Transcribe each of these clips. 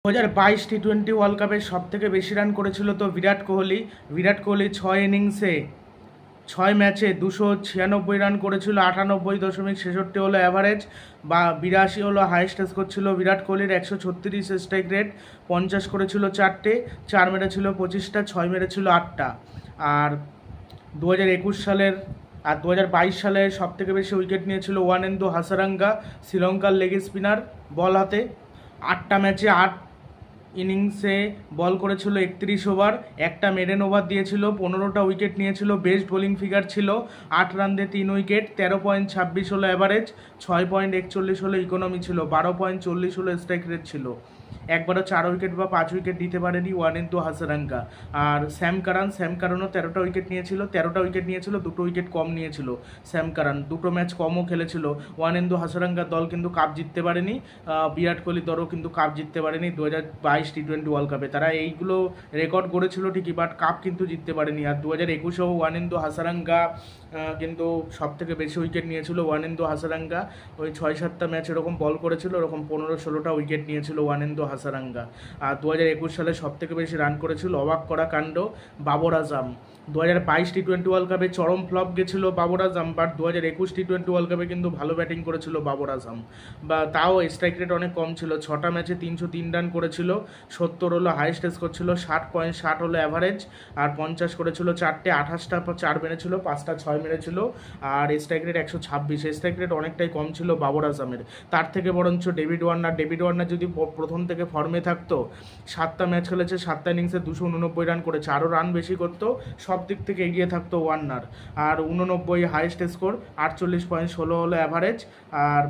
2022 টি-20 world কাপে সব থেকে বেশি রান করেছিল তো বিরাট কোহলি 6 ম্যাচে 296 রান করেছিল, 98.63 হলো অ্যাভারেজ, বা 82 হলো হাইয়েস্ট স্কোর ছিল বিরাট কোহলির। 136 স্ট্রাইক রেট, 50 করেছিল 4টে, 4 মেরেছিল 25টা, 6 মেরেছিল 8টা। আর 2021 সালের আর 2022 সালে সব থেকে বেশি উইকেট নিয়েছিল ওয়ানেন্দু হাসারাঙ্গা, শ্রীলঙ্কার লেগ স্পিনার, বল হাতে। 8টা ম্যাচে 8 ইনিংসে বল করেছিল 31 ওভার, একটা মেডেন ওভার দিয়েছিল, 15টা উইকেট নিয়েছিল, বেস্ট বোলিং ফিগার ছিল, 8 রান দিয়ে 3 উইকেট, 13.26 হলো অ্যাভারেজ, 6.41 হলো ইকোনমি ছিল, 12.40 হলো স্ট্রাইক রেট ছিল। একবারও 4 উইকেট বা 5 উইকেট দিতে পারেনি ওয়ানেন্দু হাসারাঙ্গা। আর স্যাম কারানও 13টা উইকেট নিয়েছিল, 2টো উইকেট কম নিয়েছিল স্যাম কারান, 2টো ম্যাচ কমও খেলেছিল। ওয়ানেন্দু হাসারাঙ্গার দল কিন্তু কাপ জিততে পারেনি, বিরাট কোহলির দলও কিন্তু কাপ জিততে পারেনি 2022 টি-20 ওয়ার্ল্ড কাপে। তারা এইগুলো রেকর্ড করেছিল ঠিকই, বাট কাপ কিন্তু জিততে পারেনি। আর 2021-এও ওয়ানেন্দু হাসারাঙ্গা কিন্তু সব থেকে বেশি উইকেট নিয়েছিল ওয়ানেন্দু হাসারাঙ্গা। ওই 6-7টা ম্যাচ এরকম বল করেছিল, এরকম 15-16টা উইকেট নিয়েছিল ওয়ানেন্দু হাসারাঙ্গা। আর 2021 সালে সব থেকে বেশি রান করেছিল, অবাক করা কাণ্ড, বাবর আজম। 2022 টি-20 ওয়ার্ল্ড কাপে চরম ফ্লপ গেছিল বাবর আজম, বাট 2021 টি-20 ওয়ার্ল্ড কাপে কিন্তু ভালো ব্যাটিং করেছিল বাবর আজম, বা তাও স্ট্রাইক রেট অনেক কম ছিল। 6টা ম্যাচে 303 রান করেছিল, 70 হলো হাইয়েস্ট স্কোর ছিল, 60.60 হলো অ্যাভারেজ, আর 50 করেছিল 4টে, 28টা 4 মেরেছিল, 5টা 6 মেরেছিল, আর স্ট্রাইক রেট 126। স্ট্রাইক রেট অনেকটাই কম ছিল বাবর আজমের। তার থেকে বরঞ্চ ডেভিড ওয়ার্নার যদি প্রথম থেকে ফর্মে থাকতো, 7টা ম্যাচ খেলেছে, 7টা ইনিংসে 289 রান করেছে, আরও রান বেশি করতো, সব দিক থেকে এগিয়ে থাকতো ওয়ার্নার। আর 89 হাইয়েস্ট স্কোর, 48.16 হলো অ্যাভারেজ, আর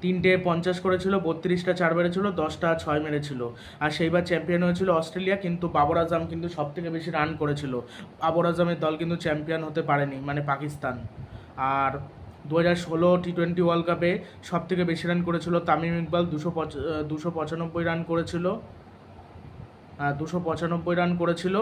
3টে 50 করেছিল, 32টা 4 মেরেছিল, 10টা 6 মেরেছিল। আর সেইবার চ্যাম্পিয়ন হয়েছিল অস্ট্রেলিয়া, কিন্তু বাবর আজম কিন্তু সব থেকে বেশি রান করেছিল। বাবর আজমের দল কিন্তু চ্যাম্পিয়ন হতে পারেনি, মানে পাকিস্তান। আর 2016 টি-20 ওয়ার্ল্ড কাপে সব থেকে বেশি রান করেছিল তামিম ইকবাল, 295 রান করেছিল, 295 রান করেছিল।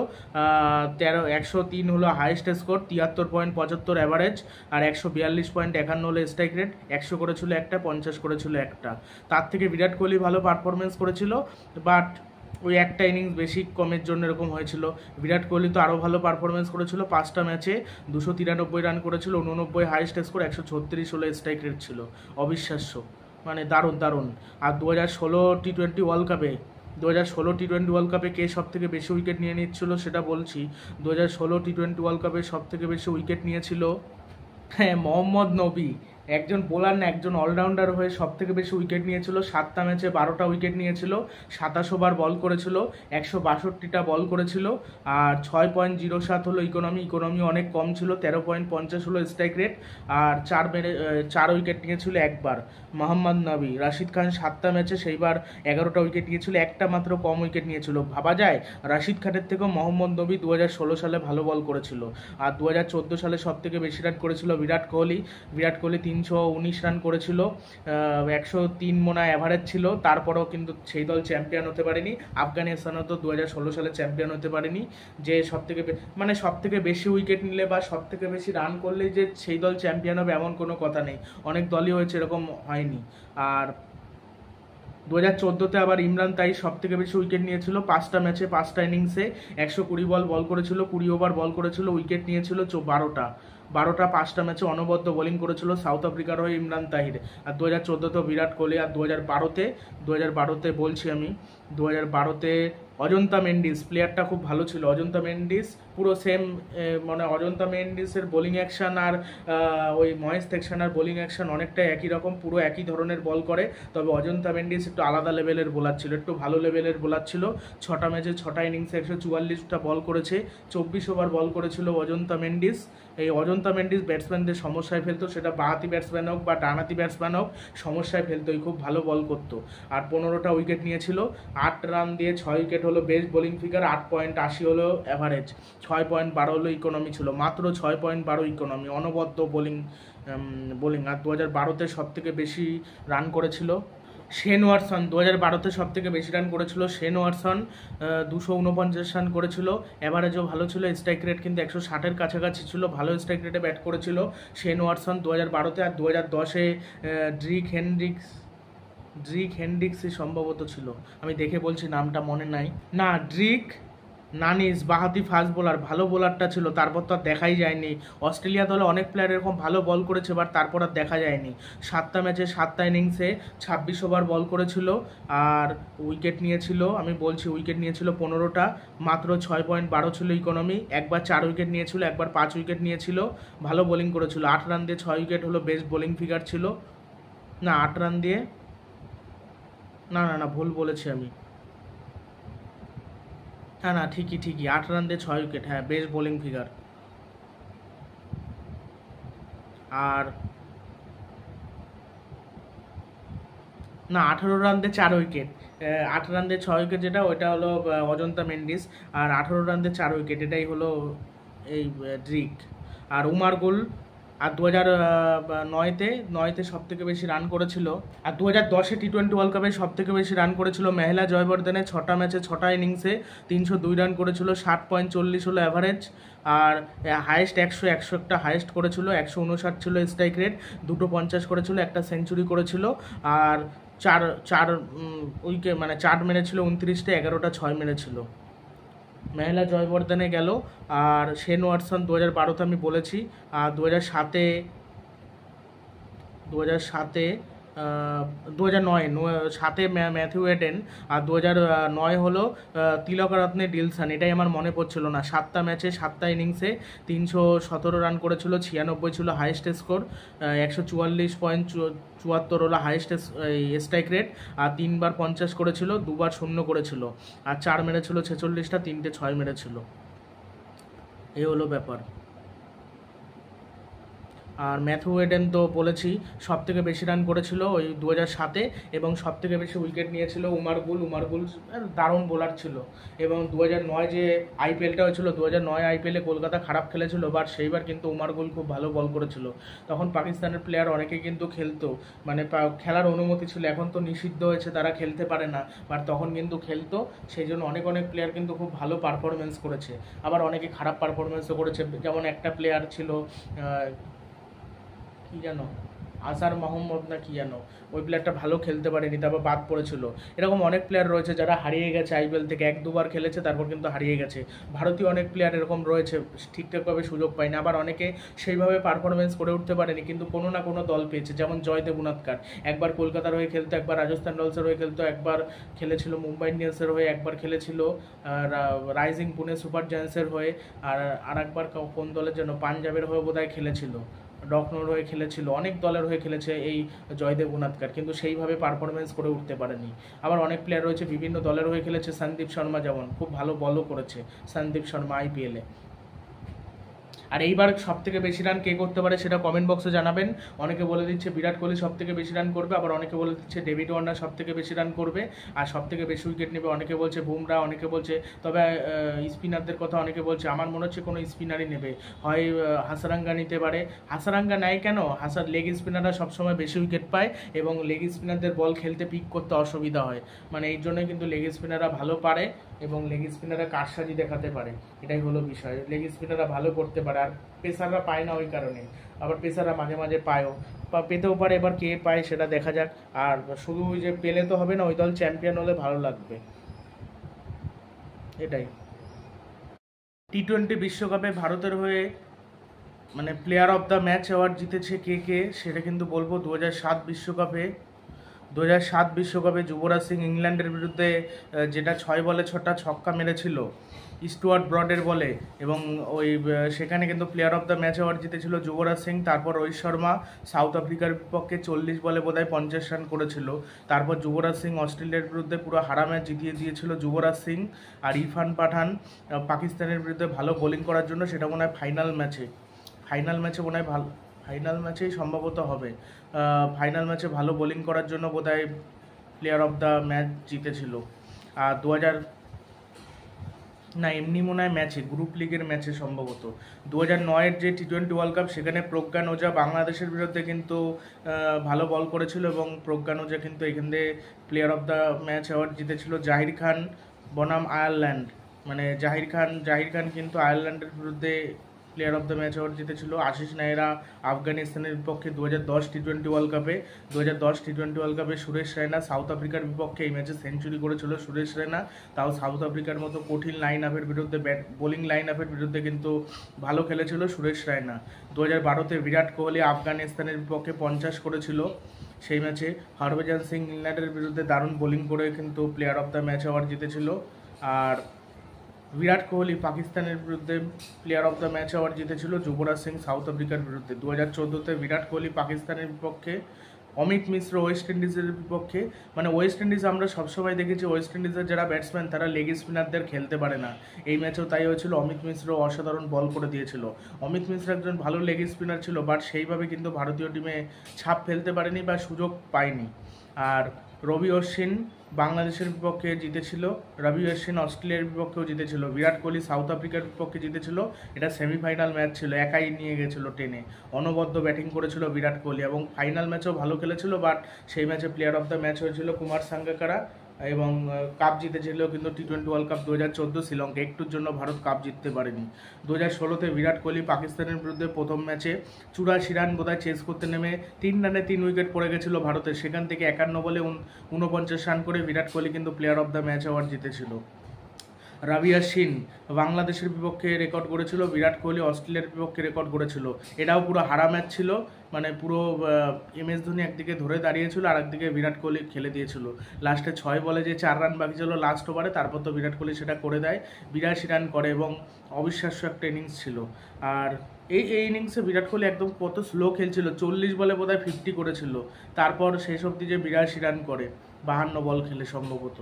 103 হলো হাইয়েস্ট স্কোর, 73.75 অ্যাভারেজ, আর 142.51 হলো স্ট্রাইক রেট, 100 করেছিল একটা, 50 করেছিল একটা। তার থেকে বিরাট কোহলি ভালো পারফরমেন্স করেছিল, বাট ওই একটা ইনিংস বেশি কমের জন্য এরকম হয়েছিল। বিরাট কোহলি তো আরও ভালো পারফরমেন্স করেছিল, 5টা ম্যাচে 293 রান করেছিল, 89 হাইয়েস্ট স্কোর, 136 হলো স্ট্রাইক রেট ছিল। অবিশ্বাস্য, মানে দারুণ। আর 2016 টি-20 ওয়ার্ল্ড কাপে কে সব থেকে বেশি উইকেট নিয়ে নিচ্ছিল সেটা বলছি। 2016 টি-20 ওয়ার্ল্ড কাপে সব থেকে বেশি উইকেট নিয়েছিল, হ্যাঁ, মোহাম্মদ নবী। একজন বোলার না, একজন অলরাউন্ডার হয়ে সব থেকে বেশি উইকেট নিয়েছিল। 7টা ম্যাচে 12টা উইকেট নিয়েছিল, 27 ওভার বল করেছিল, 162টা বল করেছিল, আর 6.07 হলো ইকোনমি অনেক কম ছিল, 13.50 হলো স্ট্রাইক রেট, আর 4 উইকেট নিয়েছিল একবার। মোহাম্মদ নবী। রাশিদ খান 7টা ম্যাচে সেইবার 11টা উইকেট নিয়েছিল, একটা মাত্র কম উইকেট নিয়েছিল। ভাবা যায় রাশিদ খানের থেকেও মোহাম্মদ নবী 2016 সালে ভালো বল করেছিল। আর 2014 সালে সব থেকে বেশি রান করেছিল বিরাট কোহলি 319 রান করেছিল, 103 মোনা অ্যাভারেজ ছিল। তারপরেও কিন্তু সেই দল চ্যাম্পিয়ন হতে পারেনি। আফগানিস্তানও তো 2016 সালে চ্যাম্পিয়ন হতে পারেনি। যে সব থেকে বেশি উইকেট নিলে বা সব থেকে বেশি রান করলে যে সেই দল চ্যাম্পিয়ন হবে এমন কোনো কথা নেই, অনেক দলই হয়েছে, এরকম হয়নি। আর 2014-তে আবার ইমরান তাহির সব থেকে বেশি উইকেট নিয়েছিল, 5টা ম্যাচে 5টা ইনিংসে 120 বল করেছিল, 20 ওভার বল করেছিল, উইকেট নিয়েছিল 12টা। 5টা ম্যাচে অনবদ্য বোলিং করেছিল সাউথ আফ্রিকার হয়ে ইমরান তাহির। আর 2014-তেও বিরাট কোহলি। আর 2012-তে বলছি আমি, 2012-তে অজন্তা মেন্ডিস প্লেয়ারটা খুব ভালো ছিল। অজন্তা মেন্ডিস পুরো সেম, মানে অজন্তা মেন্ডিসের বোলিং অ্যাকশন আর ওই মহেশ তেকসানার বোলিং অ্যাকশন অনেকটাই একই রকম, পুরো একই ধরনের বল করে। তবে অজন্তা মেন্ডিস একটু আলাদা লেভেলের বোলার ছিল, একটু ভালো লেভেলের বোলার ছিল। 6টা ম্যাচে 6টা ইনিংসে 144টা বল করেছে, 24 ওভার বল করেছিল অজন্তা মেন্ডিস। এই অজন্তা মেন্ডিস ব্যাটসম্যানদের সমস্যায় ফেলতো, সেটা বাঁহাতি ব্যাটসম্যান হোক বা ডানহাতি ব্যাটসম্যান হোক, সমস্যায় ফেলতোই, খুব ভালো বল করতো। আর 15টা উইকেট নিয়েছিল, 8 রান দিয়ে 6 উইকেট হলো বেস্ট বোলিং ফিগার, 8.80 হলো অ্যাভারেজ, 6.12 হলো ইকোনমি ছিল, মাত্র 6.12 ইকোনমি, অনবদ্য বোলিং। আর 2012-তে সব থেকে বেশি রান করেছিল শেন ওয়াটসন। 2012-তে সব থেকে বেশি রান করেছিল শেন ওয়াটসন, 249 রান করেছিল, অ্যাভারেজও ভালো ছিল, স্ট্রাইক রেট কিন্তু 160-এর কাছাকাছি ছিল, ভালো স্ট্রাইক রেটে ব্যাট করেছিল শেন ওয়াটসন 2012-তে। আর 2010-এ ড্রিক হেনরিক্স ড্রিক হেনড্রিক্সই সম্ভবত ছিল, আমি দেখে বলছি, নামটা মনে নাই। না, ড্রিক নানিস বাঁহাতি ফাস্ট বোলার, ভালো বোলারটা ছিল, তারপর তো আর দেখাই যায়নি। অস্ট্রেলিয়া দলে অনেক প্লেয়ার এরকম ভালো বল করেছে, বাট তারপর আর দেখা যায়নি। 7টা ম্যাচে 7টা ইনিংসে 26 ওভার বল করেছিল, আর উইকেট নিয়েছিল, আমি বলছি উইকেট নিয়েছিল 15টা, মাত্র 6.12 ছিল ইকোনমি। একবার 4 উইকেট নিয়েছিল, একবার 5 উইকেট নিয়েছিল, ভালো বোলিং করেছিল। 8 রান দিয়ে 6 উইকেট হলো বেস্ট বোলিং ফিগার ছিল। না, 8 রান দিয়ে, না না না, ভুল বলেছি আমি। হ্যাঁ, না, ঠিকই ঠিকই, 8 রান দিয়ে 6 উইকেট, হ্যাঁ, বেস্ট বোলিং ফিগার। আর না, 18 রান দিয়ে 4 উইকেট। 8 রান দিয়ে 6 উইকেট যেটা, ওইটা হলো অজন্তা মেন্ডিস। আর 18 রান দিয়ে 4 উইকেট, এটাই হলো এই ড্রিক। আর উমার গুল, আর 2009-তে সব থেকে বেশি রান করেছিল। আর 2010-এ টি-20 ওয়ার্ল্ড কাপে সব থেকে বেশি রান করেছিল মেহলা জয়বর্ধনে। 6টা ম্যাচে 6টা ইনিংসে 302 রান করেছিল, 7.40 হলো অ্যাভারেজ। আর হায়েস্ট 100 একটা হায়েস্ট করেছিল, 159 ছিল স্ট্রাইক রেট, 250 করেছিল, একটা সেঞ্চুরি করেছিল। আর চার চার উইকেট, মানে 4 মেরেছিল 29টা, 11টা 6 মেরেছিল। মেহলা জয়বর্ধনে গেল। আর শেন ওয়াটসন 2012-তে আমি বলেছি। আর 2007-এ, 2007-এ 2009, 7-এ ম্যাথিউ এডেন। আর 2009 হলো তিলকরত্নে ডিলসন, এটাই আমার মনে পড়ছিল না। 7টা ম্যাচে 7টা ইনিংসে 317 রান করেছিল, 96 ছিল হাইয়েস্ট স্কোর, 144.74 হলো হাইয়েস্ট স্ট্রাইক রেট। আর 3বার 50 করেছিল, 2বার 0 করেছিল। আর 4 মেরেছিল 46টা, 3টে 6 মেরেছিল। এই হলো ব্যাপার। আর ম্যাথিউ এডেন তো বলেছি, সব থেকে বেশি রান করেছিল ওই 2007-এ, এবং সব থেকে বেশি উইকেট নিয়েছিল উমার গুল দারুণ বোলার ছিল। এবং 2009 যে আইপিএলটা হয়েছিল, 2009 আইপিএলে কলকাতা খারাপ খেলেছিল, বাট সেইবার কিন্তু উমার গুল খুব ভালো বল করেছিল। তখন পাকিস্তানের প্লেয়ার অনেকে কিন্তু খেলতো, মানে খেলার অনুমতি ছিল, এখন তো নিষিদ্ধ হয়েছে, তারা খেলতে পারে না, বাট তখন কিন্তু খেলতো। সেই জন্য অনেক অনেক প্লেয়ার কিন্তু খুব ভালো পারফরমেন্স করেছে, আবার অনেকে খারাপ পারফরমেন্সও করেছে। যেমন একটা প্লেয়ার ছিল, কি জানো, আজহার মোহাম্মদ না কি জানো, ওই প্লেয়ারটা ভালো খেলতে পারেনি, তারপর বাদ পড়েছিল। এরকম অনেক প্লেয়ার রয়েছে যারা হারিয়ে গেছে আইপিএল থেকে, 1-2 বার খেলেছে, তারপর কিন্তু হারিয়ে গেছে। ভারতীয় অনেক প্লেয়ার এরকম রয়েছে, ঠিকঠাকভাবে সুযোগ পায়নি, আবার অনেকে সেইভাবে পারফরমেন্স করে উঠতে পারেনি, কিন্তু কোনো না কোনো দল পেয়েছে। যেমন জয়দেব উনাদকার, একবার কলকাতার হয়ে খেলতো, একবার রাজস্থান রয়্যালসের হয়ে খেলতো, একবার খেলেছিল মুম্বাই ইন্ডিয়ান্সের হয়ে, একবার খেলেছিল রাইজিং পুনে সুপার জায়ান্টসের হয়ে, আর আরেকবার কোন দলের জন্য, পাঞ্জাবের হয়ে বোধহয় খেলেছিল, লখনৌর হয়ে খেলেছিল, অনেক দলের হয়ে খেলেছে এই জয়দেব উনাদকার, কিন্তু সেইভাবে পারফরমেন্স করে উঠতে পারেনি। আবার অনেক প্লেয়ার রয়েছে বিভিন্ন দলের হয়ে খেলেছে, সন্দীপ শর্মা যেমন, খুব ভালো বলও করেছে সন্দীপ শর্মা আইপিএলে। আর এইবার সব থেকে বেশি রান কে করতে পারে সেটা কমেন্ট বক্সে জানাবেন। অনেকে বলে দিচ্ছে বিরাট কোহলি সব থেকে বেশি রান করবে, আবার অনেকে বলে দিচ্ছে ডেভিড ওয়ার্নার সব থেকে বেশি রান করবে আর সব থেকে বেশি উইকেট নেবে। অনেকে বলছে বুমরা, অনেকে বলছে, তবে স্পিনারদের কথা অনেকে বলছে, আমার মনে হচ্ছে কোনো স্পিনারই নেবে, হয় হাসারাঙ্গা নিতে পারে। হাসারাঙ্গা নেয় কেন, লেগ স্পিনাররা সবসময় বেশি উইকেট পায়, এবং লেগ স্পিনারদের বল খেলতে পিক করতে অসুবিধা হয়, মানে এই জন্যই কিন্তু লেগ স্পিনাররা ভালো পারে, এবং লেগ স্পিনাররা কারসাজি দেখাতে পারে, এটাই হলো বিষয়। লেগ স্পিনাররা ভালো করতে পারে, আর পেসাররা পায় না ওই কারণে। আবার পেসাররা মাঝে মাঝে পায়ও, বা পেতেও পারে, এবার কে পায় সেটা দেখা যাক। আর শুধু ওই যে পেলে তো হবে না, ওই দল চ্যাম্পিয়ন হলে ভালো লাগবে, এটাই। টি-20 বিশ্বকাপে ভারতের হয়ে মানে player of the match award জিতেছে কে কে সেটা কিন্তু বলবো। 2007 বিশ্বকাপে যুবরাজ সিং ইংল্যান্ডের বিরুদ্ধে যেটা 6 বলে 6টা ছক্কা মেরেছিল স্টুয়ার্ট ব্রডের বলে, এবং ওই সেখানে কিন্তু player of the match award জিতেছিল যুবরাজ সিং। তারপর রোহিত শর্মা সাউথ আফ্রিকার বিপক্ষে 40 বলে বোধহয় 50 রান করেছিল। তারপর যুবরাজ সিং অস্ট্রেলিয়ার বিরুদ্ধে পুরো হারা ম্যাচ জিতিয়ে দিয়েছিল যুবরাজ সিং। আর ইরফান পাঠান পাকিস্তানের বিরুদ্ধে ভালো বোলিং করার জন্য, সেটা মনে হয় ফাইনাল ম্যাচে মনে হয় ভালো, ফাইনাল ম্যাচেই সম্ভবত হবে, ফাইনাল ম্যাচে ভালো বোলিং করার জন্য বোধহয় প্লেয়ার অফ দ্য ম্যাচ জিতেছিল। আর না, এমনি মনে হয় ম্যাচে, গ্রুপ লিগের ম্যাচে সম্ভবত। 2009-এর যে টি-20 ওয়ার্ল্ড কাপ, সেখানে প্রজ্ঞান ওঝা বাংলাদেশের বিরুদ্ধে কিন্তু ভালো বল করেছিল, এবং প্রজ্ঞান ওঝা কিন্তু এখান থেকে player of the match award জিতেছিল। জাহির খান বনাম আয়ারল্যান্ড, মানে জাহির খান কিন্তু আয়ারল্যান্ডের বিরুদ্ধে player of the match award জিতেছিল। আশিস নেহরা আফগানিস্তানের বিপক্ষে 2010 টি-20 ওয়ার্ল্ড কাপে 2010 টি-20 ওয়ার্ল্ড কাপে সুরেশ রায়না সাউথ আফ্রিকার বিপক্ষে এই ম্যাচে সেঞ্চুরি করেছিল সুরেশ রায়না। তাও সাউথ আফ্রিকার মতো কঠিন লাইন আপের বিরুদ্ধে বোলিং লাইন আপের বিরুদ্ধে কিন্তু ভালো খেলেছিল সুরেশ রায়না। 2012-তে বিরাট কোহলি আফগানিস্তানের বিপক্ষে 50 করেছিল। সেই ম্যাচে হরভজন সিং ইংল্যান্ডের বিরুদ্ধে দারুণ বোলিং করে কিন্তু player of the match award জিতেছিল। আর বিরাট কোহলি পাকিস্তানের বিরুদ্ধে player of the match award জিতেছিল যুবরাজ সিং সাউথ আফ্রিকার বিরুদ্ধে। 2014-তে বিরাট কোহলি পাকিস্তানের বিপক্ষে, অমিত মিশ্র ওয়েস্ট ইন্ডিজের বিপক্ষে। মানে ওয়েস্ট ইন্ডিজ আমরা সবসময় দেখেছি ওয়েস্ট ইন্ডিজের যারা ব্যাটসম্যান তারা লেগ স্পিনারদের খেলতে পারে না, এই ম্যাচেও তাই হয়েছিল। অমিত মিশ্র অসাধারণ বল করে দিয়েছিল। অমিত মিশ্র একজন ভালো লেগ স্পিনার ছিল, বাট সেইভাবে কিন্তু ভারতীয় টিমে ছাপ ফেলতে পারেনি বা সুযোগ পায়নি। আর রবি অশ্বিন বাংলাদেশের বিপক্ষে জিতেছিল, রবি অশ্বিন অস্ট্রেলিয়ার বিপক্ষেও জিতেছিল। বিরাট কোহলি সাউথ আফ্রিকার বিপক্ষে জিতেছিল, এটা সেমিফাইনাল ম্যাচ ছিল, একাই নিয়ে গেছিল টেনে। অনবদ্য ব্যাটিং করেছিল বিরাট কোহলি এবং ফাইনাল ম্যাচেও ভালো খেলেছিল, বাট সেই ম্যাচে প্লেয়ার অফ দ্য ম্যাচ হয়েছিল কুমার সাঙ্গাকারা এবং কাপ জিতেছিল কিন্তু টি-20 ওয়ার্ল্ড কাপ 2014 শ্রীলঙ্কা। একটুর জন্য ভারত কাপ জিততে পারেনি। 2016-তে বিরাট কোহলি পাকিস্তানের বিরুদ্ধে প্রথম ম্যাচে 84 রান বোধহয় চেস করতে নেমে 3 রানে 3 উইকেট পড়ে গেছিল ভারতের, সেখান থেকে 51 বলে 49 রান করে বিরাট কোহলি কিন্তু player of the match award জিতেছিল। রবি অশ্বিন বাংলাদেশের বিপক্ষে রেকর্ড করেছিল, বিরাট কোহলি অস্ট্রেলিয়ার বিপক্ষে রেকর্ড করেছিল। এটাও পুরো হারা ম্যাচ ছিল, মানে পুরো MS ধোনি একদিকে ধরে দাঁড়িয়েছিল আর একদিকে বিরাট কোহলি খেলে দিয়েছিল। লাস্টে 6 বলে যে 4 রান বাকি ছিল লাস্ট ওভারে, তারপর তো বিরাট কোহলি সেটা করে দেয়, 82 রান করে এবং অবিশ্বাস্য একটা ইনিংস ছিল। আর এই ইনিংসে বিরাট কোহলি একদম কত স্লো খেলছিল, 40 বলে বোধহয় 50 করেছিল, তারপর শেষ অবধি যে 82 রান করে 52 বল খেলে সম্ভবত।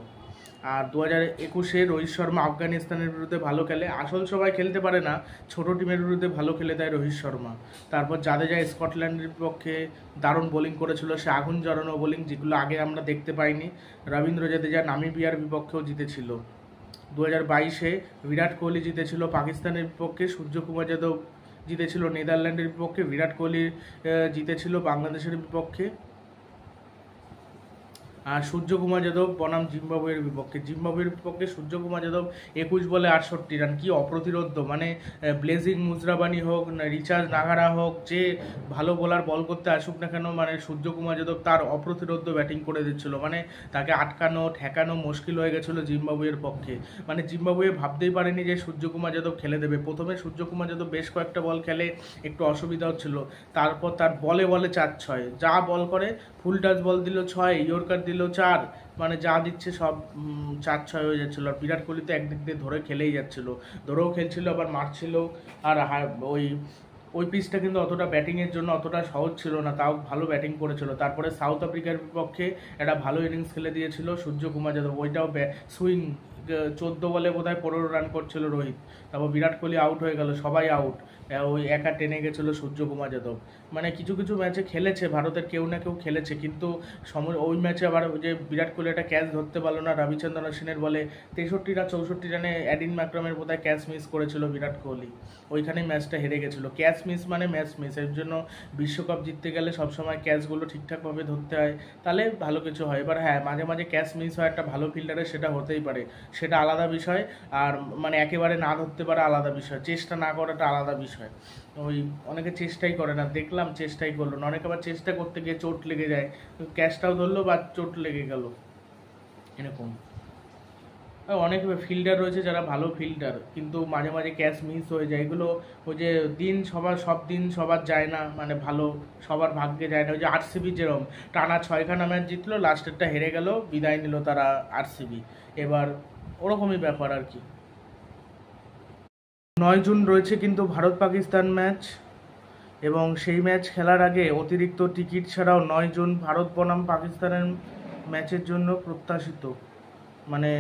আর 2021-এ রোহিত শর্মা আফগানিস্তানের বিরুদ্ধে ভালো খেলে, আসল সবাই খেলতে পারে না, ছোট টিমের বিরুদ্ধে ভালো খেলে দেয় রোহিত শর্মা। তারপর জাদেজা স্কটল্যান্ডের বিপক্ষে দারুণ বোলিং করেছিল, সে আগুন জ্বালানো বোলিং যেগুলো আগে আমরা দেখতে পাইনি। রবীন্দ্র জাদেজা নামিবিয়ার বিপক্ষেও জিতেছিল। 2022-এ বিরাট কোহলি জিতেছিল পাকিস্তানের বিপক্ষে, সূর্যকুমার যাদব জিতেছিল নেদারল্যান্ডের বিপক্ষে, বিরাট কোহলি জিতেছিল বাংলাদেশের বিপক্ষে। আর সূর্যকুমার যাদব বনাম জিম্বাবুয়ের বিপক্ষে সূর্যকুমার যাদব 21 বলে 68 রান, কি অপ্রতিরোধ্য। মানে ব্লেজিং মুজরাবানি হোক না রিচার্জ নাগারা হোক, যে ভালো বোলার বল করতে আসুক না কেন, মানে সূর্যকুমার যাদব তার অপ্রতিরোধ্য ব্যাটিং করে দিচ্ছিল। মানে তাকে আটকানো ঠেকানো মুশকিল হয়ে গেছিলো জিম্বাবুয়ের পক্ষে। মানে জিম্বাবুয়ে ভাবতেই পারেনি যে সূর্যকুমার যাদব খেলে দেবে। প্রথমে সূর্যকুমার যাদব বেশ কয়েকটা বল খেলে, একটু অসুবিধা হচ্ছিল, তারপর তার বলে 4-6 যা বল করে, ফুল টাচ বল দিল 6, ইয়র্কার দিল 4, মানে যা দিচ্ছে সব 4-6 হয়ে যাচ্ছিলো। আর বিরাট কোহলি তো একদিক দিয়ে ধরে খেলেই যাচ্ছিল, ধরেও খেলছিল আবার মারছিল। আর ওই পিচটা কিন্তু অতটা ব্যাটিংয়ের জন্য অতটা সহজ ছিল না, তাও ভালো ব্যাটিং করেছিল। তারপরে সাউথ আফ্রিকার বিপক্ষে একটা ভালো ইনিংস খেলে দিয়েছিল সূর্যকুমার যাদব, ওইটাও সুইং 14 বলে বোধহয় 15 রান করছিল রোহিত, তারপর বিরাট কোহলি আউট হয়ে গেল, সবাই আউট, ওই একা টেনে গেছিলো সূর্যকুমার যাদব। মানে কিছু কিছু ম্যাচে খেলেছে ভারতের কেউ না কেউ খেলেছে, কিন্তু ওই ম্যাচে আবার যে বিরাট কোহলি একটা ক্যাচ ধরতে পারলো না রবিচন্দ্রন অশ্বিনের বলে, 63 রানে অ্যাডিন ম্যাক্রামের বোধহয় ক্যাচ মিস করেছিল বিরাট কোহলি, ওইখানেই ম্যাচটা হেরে গেছিলো। ক্যাচ মিস মানে ম্যাচ মিস, এর জন্য বিশ্বকাপ জিততে গেলে সবসময় ক্যাচগুলো ঠিকঠাকভাবে ধরতে হয়, তাহলে ভালো কিছু হয়। এবার হ্যাঁ, মাঝে মাঝে ক্যাচ মিস হয় একটা ভালো ফিল্ডারে, সেটা হতেই পারে, সেটা আলাদা বিষয়। আর মানে একেবারে না ধরতে পারে আলাদা বিষয়, চেষ্টা না করাটা আলাদা বিষয়। ওই অনেকে চেষ্টাই করে না, দেখলাম চেষ্টাই করলো না, অনেকে আবার চেষ্টা করতে গিয়ে চোট লেগে যায়, ক্যাচটাও ধরলো বা চোট লেগে গেল এরকম। অনেক ফিল্ডার রয়েছে যারা ভালো ফিল্ডার, কিন্তু মাঝে মাঝে ক্যাচ মিস হয়ে যায়, এগুলো ওই যে সব দিন সবার যায় না, মানে ভালো সবার ভাগ্যে যায় না। ওই যে RCB যেরকম টানা 6খানা ম্যাচ জিতলো, লাস্টেরটা হেরে গেল, বিদায় নিল তারা RCB, এবার ওরকমই ব্যাপার আর কি। 9 জুন রয়েছে কিন্তু ভারত পাকিস্তান ম্যাচ, এবং সেই ম্যাচ খেলার আগে অতিরিক্ত টিকিট ছাড়াও 9 জুন ভারত বনাম পাকিস্তানের ম্যাচের জন্য প্রত্যাশিত। মানে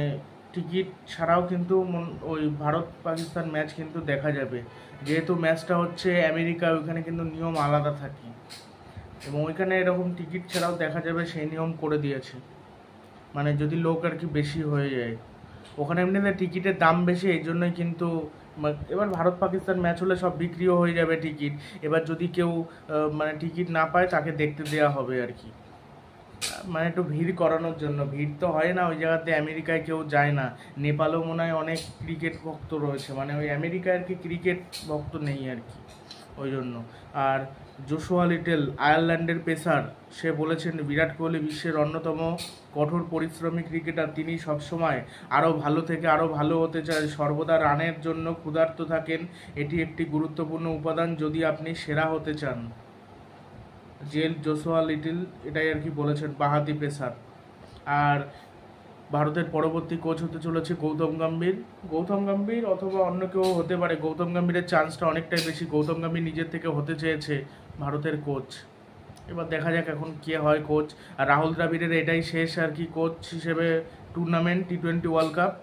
টিকিট ছাড়াও কিন্তু ওই ভারত পাকিস্তান ম্যাচ কিন্তু দেখা যাবে, যেহেতু ম্যাচটা হচ্ছে আমেরিকা, ওইখানে কিন্তু নিয়ম আলাদা থাকে, এবং ওইখানে এরকম টিকিট ছাড়াও দেখা যাবে সেই নিয়ম করে দিয়েছে। মানে যদি লোক আর কি বেশি হয়ে যায়, ওখানে এমনিতে টিকিটের দাম বেশি, এই জন্যই কিন্তু এবার ভারত পাকিস্তান ম্যাচ হলে সব বিক্রিও হয়ে যাবে টিকিট, এবার যদি কেউ মানে টিকিট না পায় তাকে দেখতে দেওয়া হবে আর কি। মানে একটু ভিড় করানোর জন্য। ভিড় তো হয় না ওই জায়গাতে, আমেরিকায় কেউ যায় না। নেপালেও মনে হয় অনেক ক্রিকেট ভক্ত রয়েছে, মানে ওই আমেরিকায় আর কি ক্রিকেট ভক্ত নেই আর কি, ওই জন্য। আর জোশুয়া লিটল আয়ারল্যান্ডের পেসার, সে বলেছেন বিরাট কোহলি বিশ্বের অন্যতম কঠোর পরিশ্রমী ক্রিকেটার, তিনি সবসময় আরও ভালো থেকে আরও ভালো হতে চান, সর্বদা রানের জন্য ক্ষুধার্ত থাকেন, এটি একটি গুরুত্বপূর্ণ উপাদান যদি আপনি সেরা হতে চান। জোশুয়া লিটল এটাই আর কি বলেছেন, বাঁহাতি পেসার। আর ভারতের পরবর্তী কোচ হতে চলেছে গৌতম গম্ভীর। গৌতম গম্ভীর অথবা অন্য কেউ হতে পারে, গৌতম গম্ভীরের চান্সটা অনেকটাই বেশি। গৌতম গম্ভীর নিজের থেকে হতে চেয়েছে ভারতের কোচ, এবার দেখা যাক এখন কে হয় কোচ। আর রাহুল দ্রাবিড়ের এটাই শেষ আর কি কোচ হিসেবে টুর্নামেন্ট, টি20 ওয়ার্ল্ড কাপ।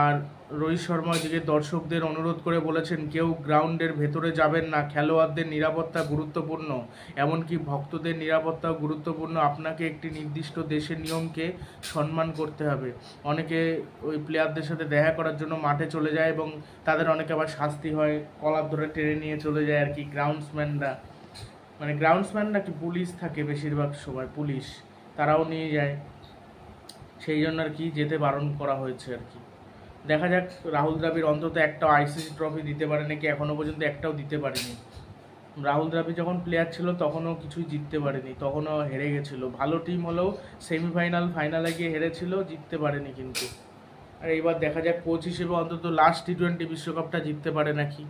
আর রোহিত শর্মা দিকে দর্শকদের অনুরোধ করে বলেছেন, কেউ গ্রাউন্ডের ভেতরে যাবেন না, খেলোয়াড়দের নিরাপত্তা গুরুত্বপূর্ণ, এমনকি ভক্তদের নিরাপত্তাও গুরুত্বপূর্ণ, আপনাকে একটি নির্দিষ্ট দেশের নিয়মকে সম্মান করতে হবে। অনেকে ওই প্লেয়ারদের সাথে দেখা করার জন্য মাঠে চলে যায় এবং তাদের অনেকে আবার শাস্তি হয়, কলার ধরে টেনে নিয়ে চলে যায় আর কি গ্রাউন্ডসম্যানরা। মানে গ্রাউন্ডসম্যানরা কি পুলিশ থাকে বেশিরভাগ সময়, পুলিশ তারাও নিয়ে যায়, সেই জন্য আর কি যেতে বারণ করা হয়েছে আর কি। দেখা যাক রাহুল দ্রাবিড় অন্তত একটা আইসিসি ট্রফি দিতে পারে নাকি, এখনও পর্যন্ত একটাও দিতে পারেনি। রাহুল দ্রাবিড় যখন প্লেয়ার ছিল তখনও কিছুই জিততে পারেনি, তখনও হেরে গেছিল, ভালো টিম হলেও সেমিফাইনাল ফাইনালে গিয়ে হেরেছিল, জিততে পারেনি কিন্তু। আর এইবার দেখা যাক কোচ হিসেবে অন্তত লাস্ট টি20 বিশ্বকাপটা জিততে পারে নাকি।